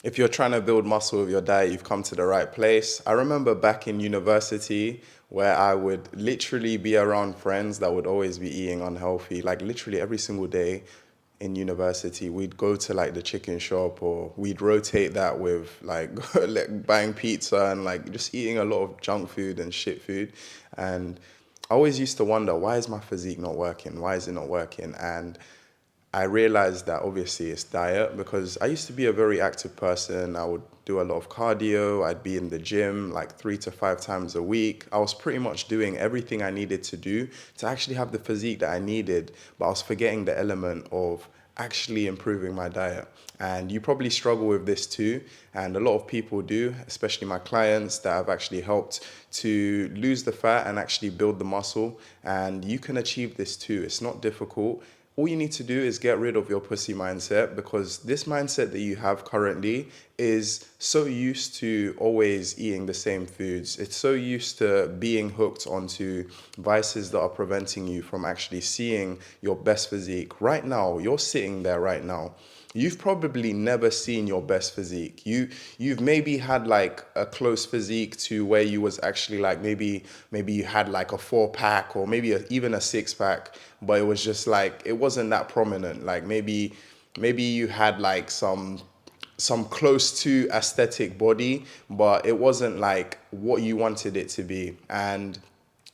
if you're trying to build muscle with your diet, you've come to the right place. I remember back in university where I would literally be around friends that would always be eating unhealthy, like literally every single day in university. We'd go to like the chicken shop, or we'd rotate that with like like buying pizza and like just eating a lot of junk food and shit food. And I always used to wonder, why is my physique not working? Why is it not working? And I realized that obviously it's diet, because I used to be a very active person. I would do a lot of cardio. I'd be in the gym like 3 to 5 times a week. I was pretty much doing everything I needed to do to actually have the physique that I needed, but I was forgetting the element of actually improving my diet. And you probably struggle with this too. And a lot of people do, especially my clients that have actually helped to lose the fat and actually build the muscle. And you can achieve this too. It's not difficult. All you need to do is get rid of your pussy mindset, because this mindset that you have currently is so used to always eating the same foods. It's so used to being hooked onto vices that are preventing you from actually seeing your best physique. Right now, you're sitting there right now. You've probably never seen your best physique. You've maybe had like a close physique to where you was actually like maybe you had like a 4 pack, or maybe even a 6 pack, but it was just like it wasn't that prominent. Like maybe you had like some close to aesthetic body, but it wasn't like what you wanted it to be. And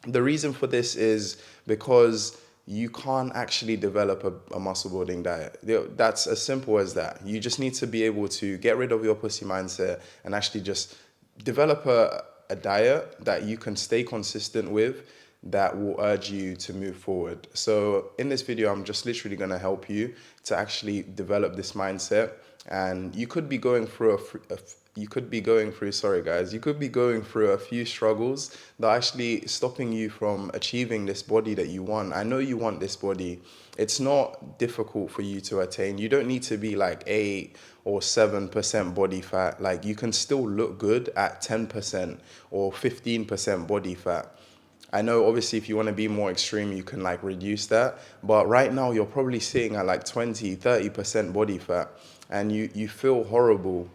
the reason for this is because you can't actually develop a muscle building diet. That's as simple as that. You just need to be able to get rid of your pussy mindset and actually just develop a diet that you can stay consistent with, that will urge you to move forward. So in this video, I'm just literally going to help you to actually develop this mindset. And you could be going through you could be going through, sorry guys, you could be going through a few struggles that are actually stopping you from achieving this body that you want. I know you want this body. It's not difficult for you to attain. You don't need to be like 8 or 7% body fat. Like you can still look good at 10% or 15% body fat. I know obviously if you want to be more extreme, you can like reduce that. But right now you're probably sitting at like 20, 30% body fat, and you feel horrible.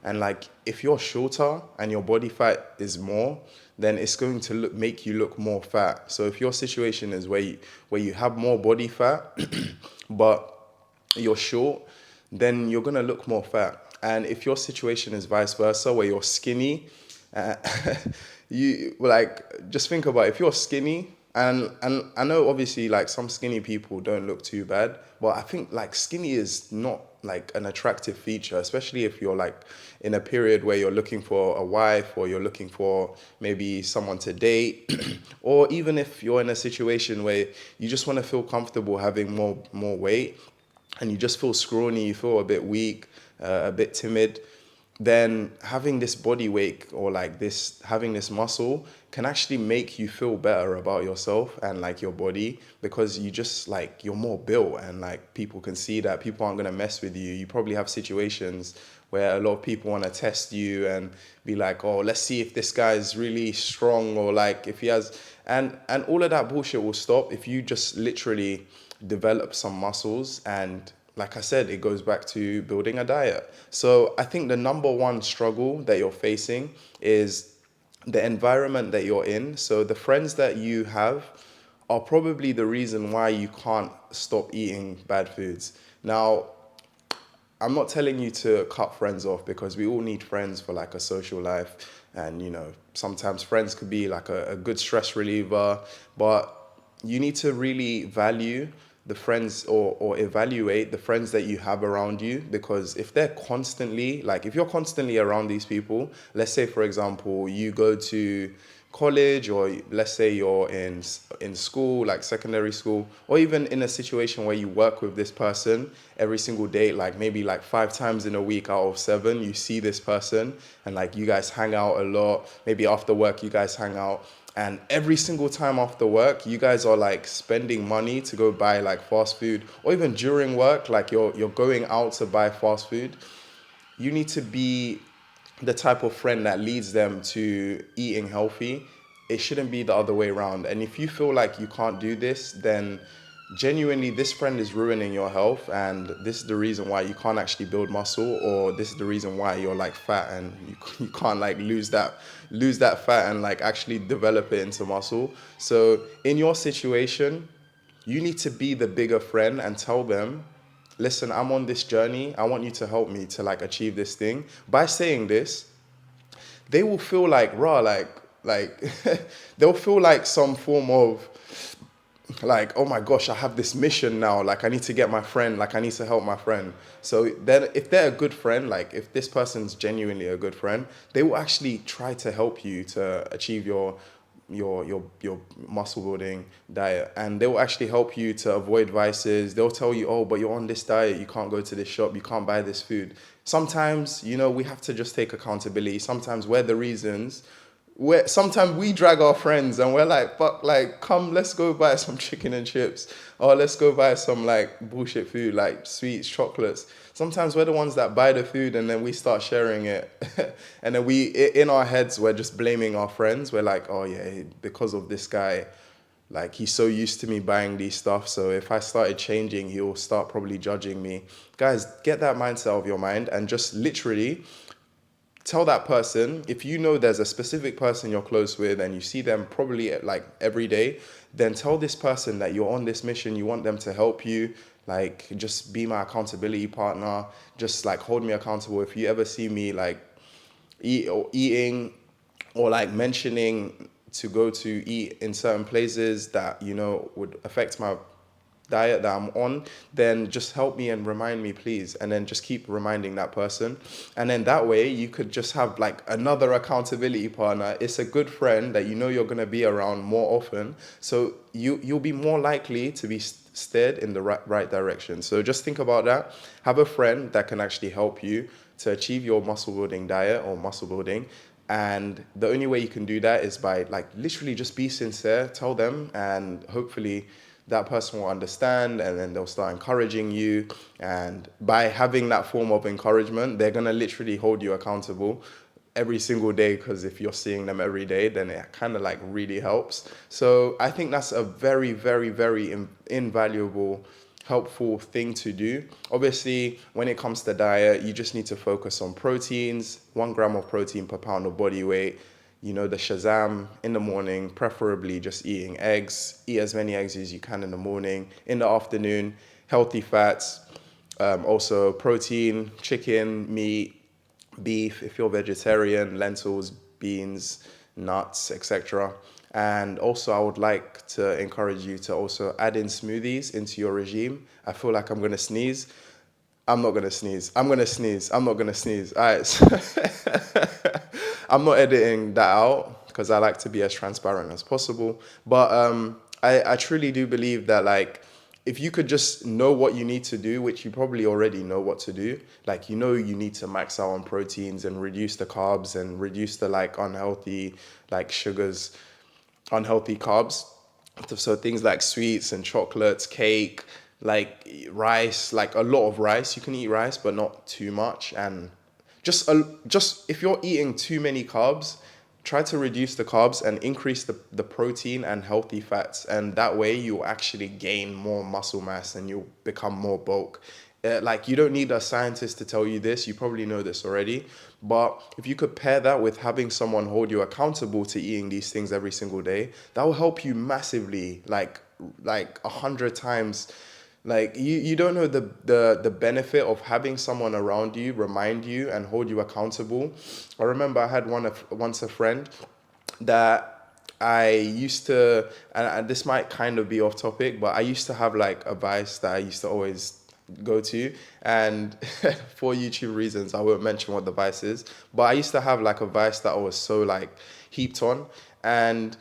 And like if you're shorter and your body fat is more, then it's going to make you look more fat. So if your situation is where you have more body fat, but you're short, then you're gonna look more fat. And if your situation is vice versa, where you're skinny, uh, you like just think about if you're skinny, and I know obviously like some skinny people don't look too bad, but I think like skinny is not like an attractive feature, especially if you're like in a period where you're looking for a wife, or you're looking for maybe someone to date, or even if you're in a situation where you just want to feel comfortable having more weight, and you just feel scrawny, you feel a bit weak, a bit timid, then having this body weight, or like this having this muscle, can actually make you feel better about yourself and like your body, because you just like you're more built, and like people can see that. People aren't going to mess with you. You probably have situations where a lot of people want to test you and be like, oh, let's see if this guy is really strong, or like if he has, and all of that bullshit will stop if you just literally develop some muscles. And like I said, it goes back to building a diet. So I think the number one struggle that you're facing is the environment that you're in. So the friends that you have are probably the reason why you can't stop eating bad foods. Now, I'm not telling you to cut friends off, because we all need friends for like a social life. And, sometimes friends could be like a good stress reliever, but you need to really value the friends, or evaluate the friends that you have around you. Because if they're constantly, like if you're constantly around these people, let's say, for example, you go to college, or let's say you're in school, like secondary school, or even in a situation where you work with this person every single day, like maybe like 5 times in a week out of 7, you see this person, and like you guys hang out a lot. Maybe after work you guys hang out, and every single time after work you guys are like spending money to go buy like fast food, or even during work, like you're going out to buy fast food. You need to be the type of friend that leads them to eating healthy. It shouldn't be the other way around. And if you feel like you can't do this, then genuinely this friend is ruining your health, and this is the reason why you can't actually build muscle, or this is the reason why you're like fat and you can't like lose that fat and like actually develop it into muscle. So in your situation, you need to be the bigger friend and tell them, listen, I'm on this journey, I want you to help me to like achieve this thing. By saying this, they will feel like raw, like they'll feel like some form of like, oh my gosh, I have this mission now, like I need to get my friend, like I need to help my friend. So then if they're a good friend, like if this person's genuinely a good friend, they will actually try to help you to achieve your muscle building diet, and they will actually help you to avoid vices. They'll tell you, oh, but you're on this diet, you can't go to this shop, you can't buy this food. Sometimes, we have to just take accountability. Sometimes we're the reasons, where sometimes we drag our friends and we're like, fuck, like, come, let's go buy some chicken and chips, or let's go buy some like bullshit food, like sweets, chocolates. Sometimes we're the ones that buy the food and then we start sharing it. And then in our heads, we're just blaming our friends. We're like, oh yeah, because of this guy, like he's so used to me buying these stuff. So if I started changing, he'll start probably judging me. Guys, get that mindset out of your mind and just literally tell that person, if you know there's a specific person you're close with and you see them probably like every day, then tell this person that you're on this mission, you want them to help you, like just be my accountability partner, just like hold me accountable. If you ever see me like eating or like mentioning to go to eat in certain places that would affect my diet that I'm on, then just help me and remind me, please. And then just keep reminding that person. And then that way you could just have like another accountability partner. It's a good friend that you're going to be around more often. So you'll be more likely to be steered in the right direction. So just think about that. Have a friend that can actually help you to achieve your muscle building diet or muscle building. And the only way you can do that is by like literally just be sincere, tell them, and hopefully that person will understand, and then they'll start encouraging you. And by having that form of encouragement, they're going to literally hold you accountable every single day, because if you're seeing them every day, then it kind of like really helps. So I think that's a very, very, very invaluable, helpful thing to do. Obviously, when it comes to diet, you just need to focus on proteins, 1 gram of protein per pound of body weight. The Shazam in the morning, preferably just eating eggs. Eat as many eggs as you can in the morning. In the afternoon, healthy fats. Also protein, chicken, meat, beef, if you're vegetarian, lentils, beans, nuts, etc. And also I would like to encourage you to also add in smoothies into your regime. I feel like I'm going to sneeze. I'm not going to sneeze. I'm going to sneeze. I'm not going to sneeze. All right. So I'm not editing that out because I like to be as transparent as possible. But I truly do believe that like, if you could just know what you need to do, which you probably already know what to do, like you need to max out on proteins and reduce the carbs and reduce the like unhealthy like sugars, unhealthy carbs. So things like sweets and chocolates, cake, like rice, like a lot of rice. You can eat rice, but not too much. And just if you're eating too many carbs, try to reduce the carbs and increase the protein and healthy fats. And that way you'll actually gain more muscle mass and you'll become more bulk. Like you don't need a scientist to tell you this. You probably know this already. But if you could pair that with having someone hold you accountable to eating these things every single day, that will help you massively, like 100 times. Like you don't know the benefit of having someone around you remind you and hold you accountable. I remember I had once a friend that I used to, and this might kind of be off topic, but I used to have like a vice that I used to always go to, and for YouTube reasons I won't mention what the vice is, but I used to have like a vice that I was so like heaped on. And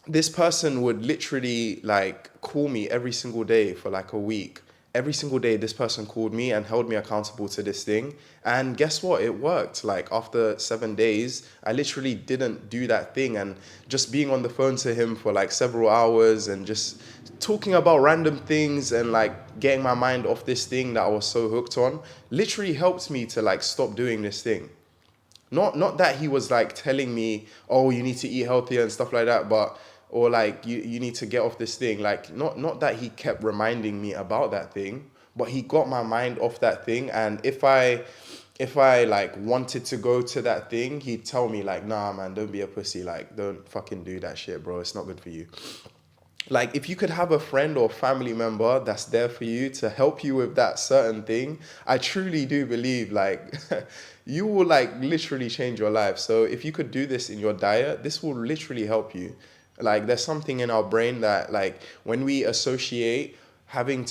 this person would literally like call me every single day for like a week. Every single day, this person called me and held me accountable to this thing. And guess what? It worked. Like after 7 days, I literally didn't do that thing. And just being on the phone to him for like several hours and just talking about random things and like getting my mind off this thing that I was so hooked on literally helped me to like stop doing this thing. Not that he was like telling me, oh, you need to eat healthier and stuff like that, but or like you need to get off this thing. Like not that he kept reminding me about that thing, but he got my mind off that thing. And if I like wanted to go to that thing, he'd tell me like, nah man, don't be a pussy, like don't fucking do that shit, bro, it's not good for you. Like if you could have a friend or family member that's there for you to help you with that certain thing, I truly do believe like you will like literally change your life. So if you could do this in your diet, this will literally help you. Like there's something in our brain that like when we associate having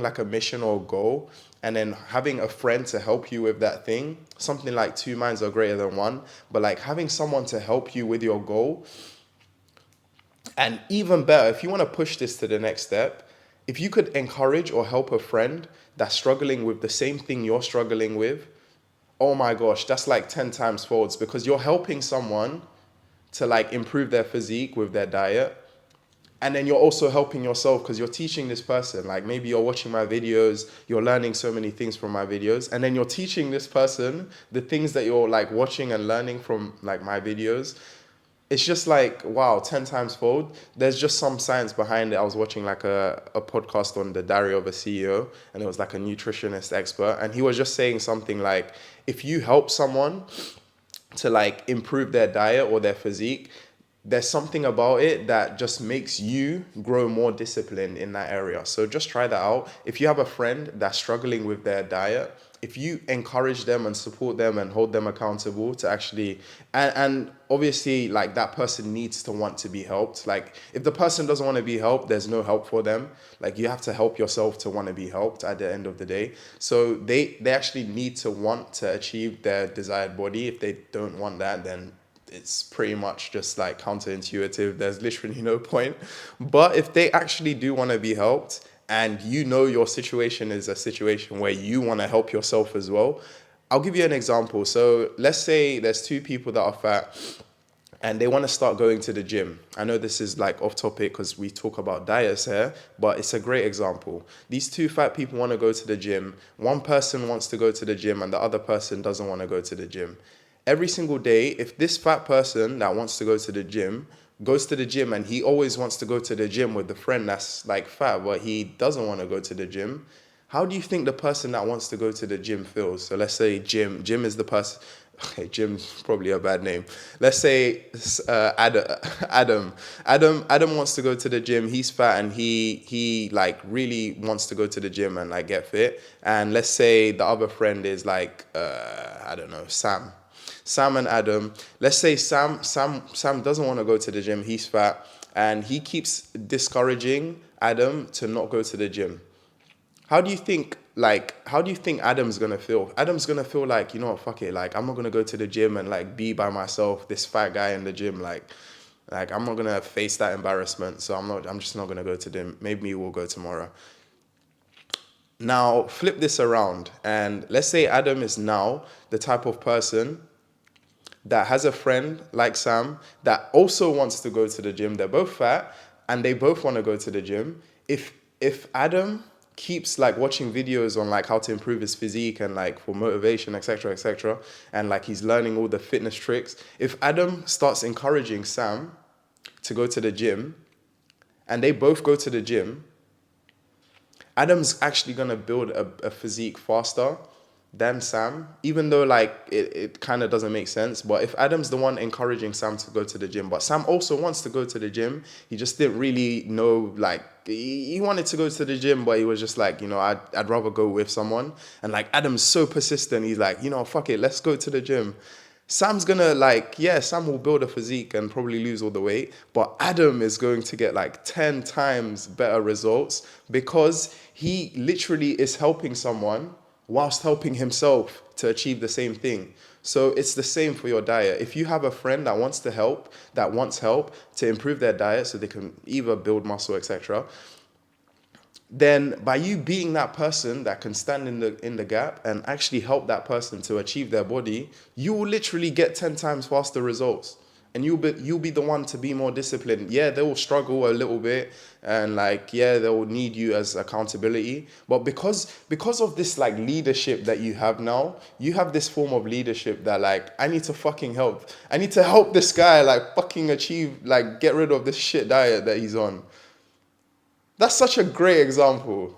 like a mission or goal, and then having a friend to help you with that thing, something like two minds are greater than one, but like having someone to help you with your goal. And even better, if you want to push this to the next step, if you could encourage or help a friend that's struggling with the same thing you're struggling with, oh my gosh, that's like 10 times folds, because you're helping someone to like improve their physique with their diet. And then you're also helping yourself because you're teaching this person. Like maybe you're watching my videos, you're learning so many things from my videos, and then you're teaching this person the things that you're like watching and learning from like my videos. It's just like, wow, 10 times fold. There's just some science behind it. I was watching like a podcast on the Diary of a CEO, and it was like a nutritionist expert. And he was just saying something like, if you help someone to like improve their diet or their physique, there's something about it that just makes you grow more disciplined in that area. So just try that out. If you have a friend that's struggling with their diet, if you encourage them and support them and hold them accountable to actually, and obviously like that person needs to want to be helped. Like if the person doesn't want to be helped, there's no help for them. Like you have to help yourself to want to be helped at the end of the day. So they actually need to want to achieve their desired body. If they don't want that, then it's pretty much just like counterintuitive. There's literally no point. But if they actually do want to be helped, and you know your situation is a situation where you want to help yourself as well, I'll give you an example. So let's say there's two people that are fat and they want to start going to the gym. I know this is like off topic because we talk about diets here, but it's a great example. These two fat people want to go to the gym. One person wants to go to the gym and the other person doesn't want to go to the gym. Every single day, if this fat person that wants to go to the gym goes to the gym, and he always wants to go to the gym with the friend that's like fat, but he doesn't want to go to the gym, how do you think the person that wants to go to the gym feels? So let's say Jim is the person. Okay, Jim's probably a bad name. Let's say Adam. Adam wants to go to the gym. He's fat and he like really wants to go to the gym and like get fit. And let's say the other friend is like I don't know, Sam and Adam. Let's say Sam doesn't want to go to the gym. He's fat and he keeps discouraging Adam to not go to the gym. How do you think Adam's gonna feel? Adam's gonna feel like, you know what, fuck it, like I'm not gonna go to the gym and like be by myself, this fat guy in the gym, like I'm not gonna face that embarrassment. So I'm just not gonna go to the gym. Maybe we'll go tomorrow. Now flip this around, and let's say Adam is now the type of person that has a friend like Sam that also wants to go to the gym. They're both fat and they both want to go to the gym. If Adam keeps like watching videos on like how to improve his physique and like for motivation, etc., and like he's learning all the fitness tricks, if Adam starts encouraging Sam to go to the gym and they both go to the gym, Adam's actually gonna build a physique faster than Sam, even though like it kind of doesn't make sense. But if Adam's the one encouraging Sam to go to the gym, but Sam also wants to go to the gym, he just didn't really know, like he wanted to go to the gym, but he was just like, you know, I'd rather go with someone. And like Adam's so persistent, he's like, you know, fuck it, let's go to the gym. Sam's gonna like, yeah, Sam will build a physique and probably lose all the weight, but Adam is going to get like 10 times better results because he literally is helping someone whilst helping himself to achieve the same thing. So it's the same for your diet. If you have a friend that wants help to improve their diet so they can either build muscle, etc., then by you being that person that can stand in the gap and actually help that person to achieve their body, you will literally get 10 times faster results. and you'll be the one to be more disciplined. Yeah, they will struggle a little bit, and like, yeah, they will need you as accountability. But because of this like leadership that you have now, you have this form of leadership that like, I need to fucking help. I need to help this guy like fucking achieve, like get rid of this shit diet that he's on. That's such a great example.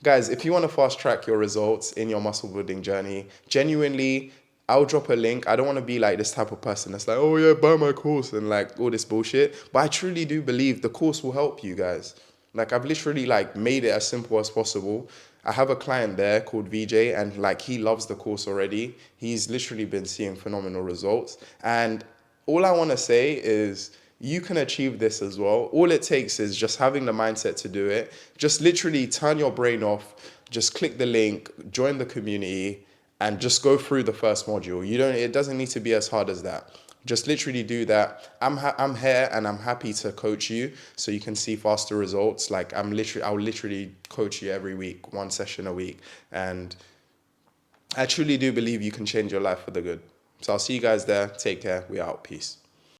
Guys, if you want to fast track your results in your muscle building journey, genuinely, I'll drop a link. I don't want to be like this type of person that's like, oh yeah, buy my course and like all this bullshit. But I truly do believe the course will help you guys. Like I've literally like made it as simple as possible. I have a client there called VJ, and like he loves the course already. He's literally been seeing phenomenal results. And all I want to say is you can achieve this as well. All it takes is just having the mindset to do it. Just literally turn your brain off, just click the link, join the community, and just go through the first module. It doesn't need to be as hard as that. Just literally do that. I'm here and I'm happy to coach you so you can see faster results. Like I'll literally coach you every week, one session a week. And I truly do believe you can change your life for the good. So I'll see you guys there. Take care. We out. Peace.